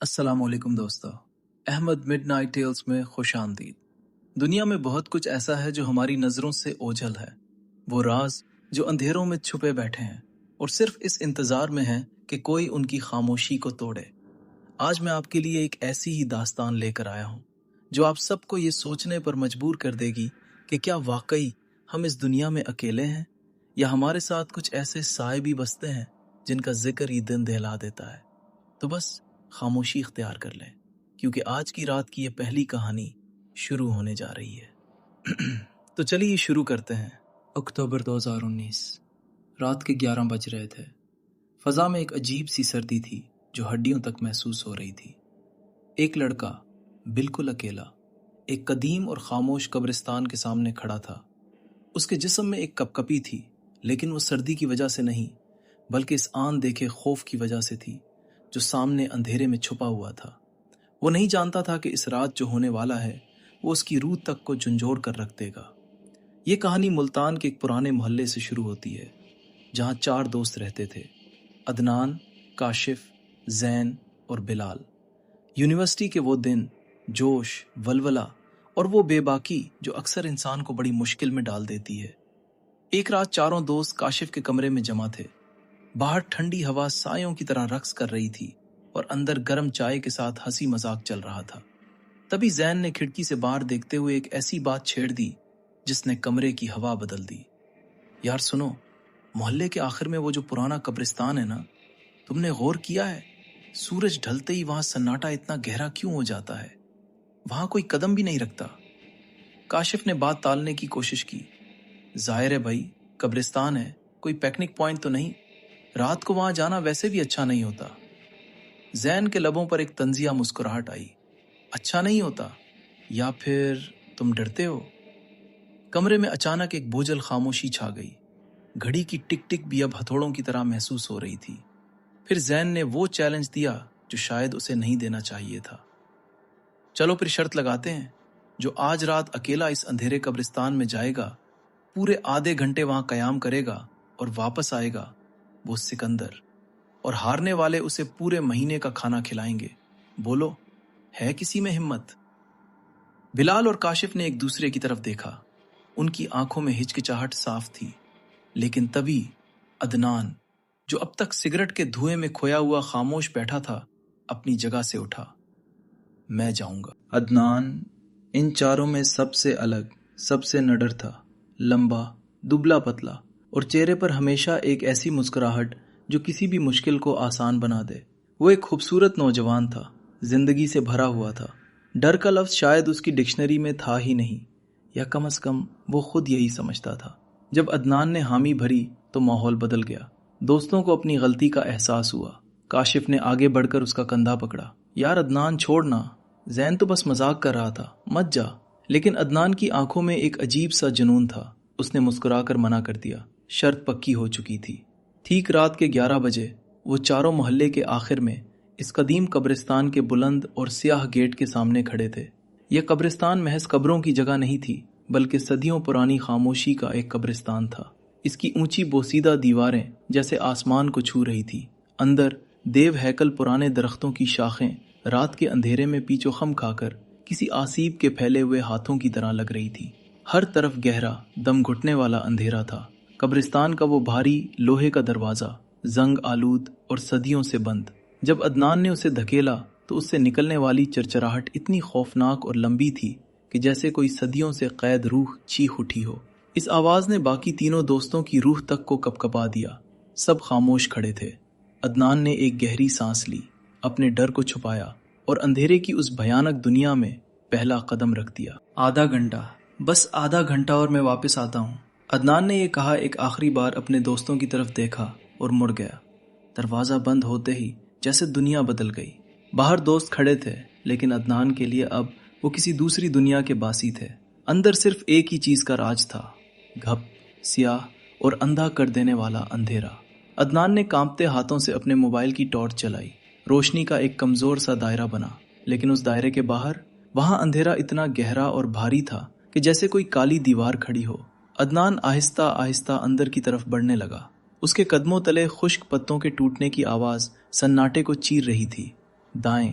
السلام علیکم دوستو، احمد مڈ نائٹ ٹیلز میں خوش آمدید۔ دنیا میں بہت کچھ ایسا ہے جو ہماری نظروں سے اوجھل ہے، وہ راز جو اندھیروں میں چھپے بیٹھے ہیں اور صرف اس انتظار میں ہیں کہ کوئی ان کی خاموشی کو توڑے۔ آج میں آپ کے لیے ایک ایسی ہی داستان لے کر آیا ہوں جو آپ سب کو یہ سوچنے پر مجبور کر دے گی کہ کیا واقعی ہم اس دنیا میں اکیلے ہیں یا ہمارے ساتھ کچھ ایسے سائے بھی بستے ہیں جن کا ذکر یہ دن دہلا دیتا ہے۔ تو بس خاموشی اختیار کر لیں، کیونکہ آج کی رات کی یہ پہلی کہانی شروع ہونے جا رہی ہے۔ تو چلیے شروع کرتے ہیں۔ اکتوبر 2019، رات کے 11 بج رہے تھے۔ فضا میں ایک عجیب سی سردی تھی جو ہڈیوں تک محسوس ہو رہی تھی۔ ایک لڑکا بالکل اکیلا ایک قدیم اور خاموش قبرستان کے سامنے کھڑا تھا۔ اس کے جسم میں ایک کپکپی تھی، لیکن وہ سردی کی وجہ سے نہیں بلکہ اس آن دیکھے خوف کی وجہ سے تھی جو سامنے اندھیرے میں چھپا ہوا تھا۔ وہ نہیں جانتا تھا کہ اس رات جو ہونے والا ہے وہ اس کی روح تک کو جھنجھوڑ کر رکھ دے گا۔ یہ کہانی ملتان کے ایک پرانے محلے سے شروع ہوتی ہے جہاں 4 دوست رہتے تھے: عدنان، کاشف، زین اور بلال۔ یونیورسٹی کے وہ دن، جوش، ولولہ اور وہ بے باکی جو اکثر انسان کو بڑی مشکل میں ڈال دیتی ہے۔ ایک رات چاروں دوست کاشف کے کمرے میں جمع تھے۔ باہر ٹھنڈی ہوا سایوں کی طرح رقص کر رہی تھی اور اندر گرم چائے کے ساتھ ہنسی مذاق چل رہا تھا۔ تبھی زین نے کھڑکی سے باہر دیکھتے ہوئے ایک ایسی بات چھیڑ دی جس نے کمرے کی ہوا بدل دی۔ یار سنو، محلے کے آخر میں وہ جو پرانا قبرستان ہے نا، تم نے غور کیا ہے سورج ڈھلتے ہی وہاں سناٹا اتنا گہرا کیوں ہو جاتا ہے؟ وہاں کوئی قدم بھی نہیں رکھتا۔ کاشف نے بات ٹالنے کی کوشش کی۔ ظاہر ہے بھائی، قبرستان ہے، کوئی پکنک پوائنٹ تو نہیں، رات کو وہاں جانا ویسے بھی اچھا نہیں ہوتا۔ زین کے لبوں پر ایک طنزیہ مسکراہٹ آئی۔ اچھا نہیں ہوتا یا پھر تم ڈرتے ہو؟ کمرے میں اچانک ایک بوجھل خاموشی چھا گئی۔ گھڑی کی ٹک ٹک بھی اب ہتھوڑوں کی طرح محسوس ہو رہی تھی۔ پھر زین نے وہ چیلنج دیا جو شاید اسے نہیں دینا چاہیے تھا۔ چلو پھر شرط لگاتے ہیں، جو آج رات اکیلا اس اندھیرے قبرستان میں جائے گا، پورے آدھے گھنٹے وہاں قیام کرے گا اور واپس آئے گا، وہ سکندر، اور ہارنے والے اسے پورے مہینے کا کھانا کھلائیں گے۔ بولو، ہے کسی میں ہمت؟ بلال اور کاشف نے ایک دوسرے کی طرف دیکھا۔ ان کی آنکھوں میں ہچکچاہٹ صاف تھی، لیکن تبھی عدنان، جو اب تک سگریٹ کے دھوئیں میں کھویا ہوا خاموش بیٹھا تھا، اپنی جگہ سے اٹھا۔ میں جاؤں گا۔ عدنان ان چاروں میں سب سے الگ، سب سے نڈر تھا، لمبا، دبلا پتلا، اور چہرے پر ہمیشہ ایک ایسی مسکراہٹ جو کسی بھی مشکل کو آسان بنا دے۔ وہ ایک خوبصورت نوجوان تھا، زندگی سے بھرا ہوا تھا۔ ڈر کا لفظ شاید اس کی ڈکشنری میں تھا ہی نہیں، یا کم از کم وہ خود یہی سمجھتا تھا۔ جب عدنان نے حامی بھری تو ماحول بدل گیا۔ دوستوں کو اپنی غلطی کا احساس ہوا۔ کاشف نے آگے بڑھ کر اس کا کندھا پکڑا۔ یار عدنان، چھوڑنا، زین تو بس مذاق کر رہا تھا، مت جا۔ لیکن عدنان کی آنکھوں میں ایک عجیب سا جنون تھا۔ اس نے مسکرا کر منع کر دیا۔ شرط پکی ہو چکی تھی۔ ٹھیک رات کے 11 بجے وہ چاروں محلے کے آخر میں اس قدیم قبرستان کے بلند اور سیاہ گیٹ کے سامنے کھڑے تھے۔ یہ قبرستان محض قبروں کی جگہ نہیں تھی، بلکہ صدیوں پرانی خاموشی کا ایک قبرستان تھا۔ اس کی اونچی بوسیدہ دیواریں جیسے آسمان کو چھو رہی تھی۔ اندر دیو ہیکل پرانے درختوں کی شاخیں رات کے اندھیرے میں پیچ و خم کھا کر کسی آسیب کے پھیلے ہوئے ہاتھوں کی طرح لگ رہی تھی۔ ہر طرف گہرا، دم گھٹنے والا اندھیرا تھا۔ قبرستان کا وہ بھاری لوہے کا دروازہ زنگ آلود اور صدیوں سے بند۔ جب عدنان نے اسے دھکیلا تو اس سے نکلنے والی چرچراہٹ اتنی خوفناک اور لمبی تھی کہ جیسے کوئی صدیوں سے قید روح چیخ اٹھی ہو۔ اس آواز نے باقی تینوں دوستوں کی روح تک کو کپکپا دیا۔ سب خاموش کھڑے تھے۔ عدنان نے ایک گہری سانس لی، اپنے ڈر کو چھپایا اور اندھیرے کی اس بھیانک دنیا میں پہلا قدم رکھ دیا۔ آدھا گھنٹہ، بس آدھا گھنٹہ اور میں واپس آتا ہوں، عدنان نے یہ کہا۔ ایک آخری بار اپنے دوستوں کی طرف دیکھا اور مڑ گیا۔ دروازہ بند ہوتے ہی جیسے دنیا بدل گئی۔ باہر دوست کھڑے تھے، لیکن عدنان کے لیے اب وہ کسی دوسری دنیا کے باسی تھے۔ اندر صرف ایک ہی چیز کا راج تھا، گھپ، سیاہ اور اندھا کر دینے والا اندھیرا۔ عدنان نے کانپتے ہاتھوں سے اپنے موبائل کی ٹارچ چلائی۔ روشنی کا ایک کمزور سا دائرہ بنا، لیکن اس دائرے کے باہر وہاں اندھیرا اتنا گہرا اور بھاری تھا کہ جیسے کوئی کالی دیوار کھڑی ہو۔ عدنان آہستہ آہستہ اندر کی طرف بڑھنے لگا۔ اس کے قدموں تلے خشک پتوں کے ٹوٹنے کی آواز سناٹے کو چیر رہی تھی۔ دائیں،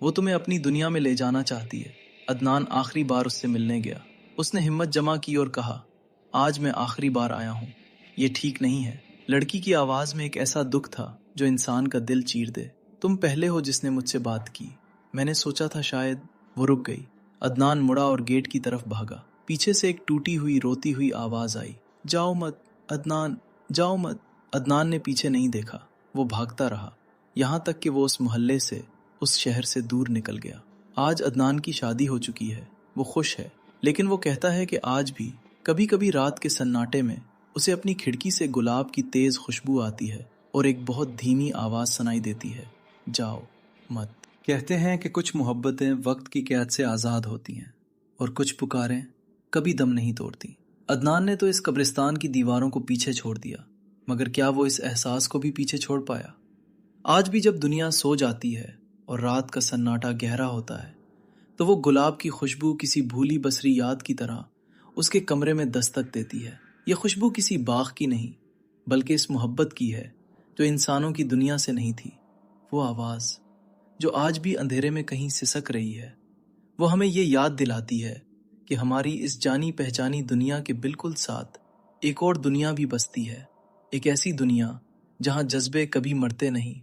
وہ تمہیں اپنی دنیا میں لے جانا چاہتی ہے۔ عدنان آخری بار اس سے ملنے گیا۔ اس نے ہمت جمع کی اور کہا، آج میں آخری بار آیا ہوں، یہ ٹھیک نہیں ہے۔ لڑکی کی آواز میں ایک ایسا دکھ تھا جو انسان کا دل چیر دے۔ تم پہلے ہو جس نے مجھ سے بات کی، میں نے سوچا تھا شاید۔ وہ رک گئی۔ عدنان مڑا اور گیٹ کی طرف بھاگا۔ پیچھے سے ایک ٹوٹی ہوئی روتی ہوئی آواز آئی، جاؤ مت عدنان، جاؤ مت۔ عدنان نے پیچھے نہیں دیکھا، وہ بھاگتا رہا، یہاں تک کہ وہ اس محلے سے، اس شہر سے دور نکل گیا۔ آج عدنان کی شادی ہو چکی ہے، وہ خوش ہے، لیکن وہ کہتا ہے کہ آج بھی کبھی کبھی رات کے سناٹے میں اسے اپنی کھڑکی سے گلاب کی تیز خوشبو آتی ہے اور ایک بہت دھیمی آواز سنائی دیتی ہے، جاؤ مت۔ کہتے ہیں کہ کچھ محبتیں وقت کی قید سے آزاد ہوتی ہیں اور کچھ پکاریں کبھی دم نہیں توڑتی۔ عدنان نے تو اس قبرستان کی دیواروں کو پیچھے چھوڑ دیا، مگر کیا وہ اس احساس کو بھی پیچھے چھوڑ پایا؟ آج بھی جب دنیا سو جاتی ہے اور رات کا سناٹا گہرا ہوتا ہے تو وہ گلاب کی خوشبو کسی بھولی بسری یاد کی طرح اس کے کمرے میں دستک دیتی ہے۔ یہ خوشبو کسی باغ کی نہیں بلکہ اس محبت کی ہے جو انسانوں کی دنیا سے نہیں تھی۔ وہ آواز جو آج بھی اندھیرے میں کہیں سسک رہی ہے، وہ ہمیں یہ یاد دلاتی ہے کہ ہماری اس جانی پہچانی دنیا کے بالکل ساتھ ایک اور دنیا بھی بستی ہے، ایک ایسی دنیا جہاں جذبے کبھی مرتے نہیں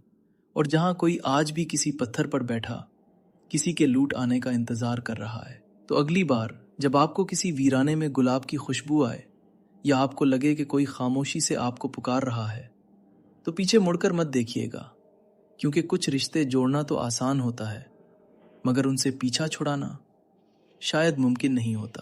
اور جہاں کوئی آج بھی کسی پتھر پر بیٹھا کسی کے لوٹ آنے کا انتظار کر رہا ہے۔ تو اگلی بار جب آپ کو کسی ویرانے میں گلاب کی خوشبو آئے یا آپ کو لگے کہ کوئی خاموشی سے آپ کو پکار رہا ہے، تو پیچھے مڑ کر مت دیکھیے گا، کیونکہ کچھ رشتے جوڑنا تو آسان ہوتا ہے مگر ان سے پیچھا چھڑانا شاید ممکن نہیں ہوتا۔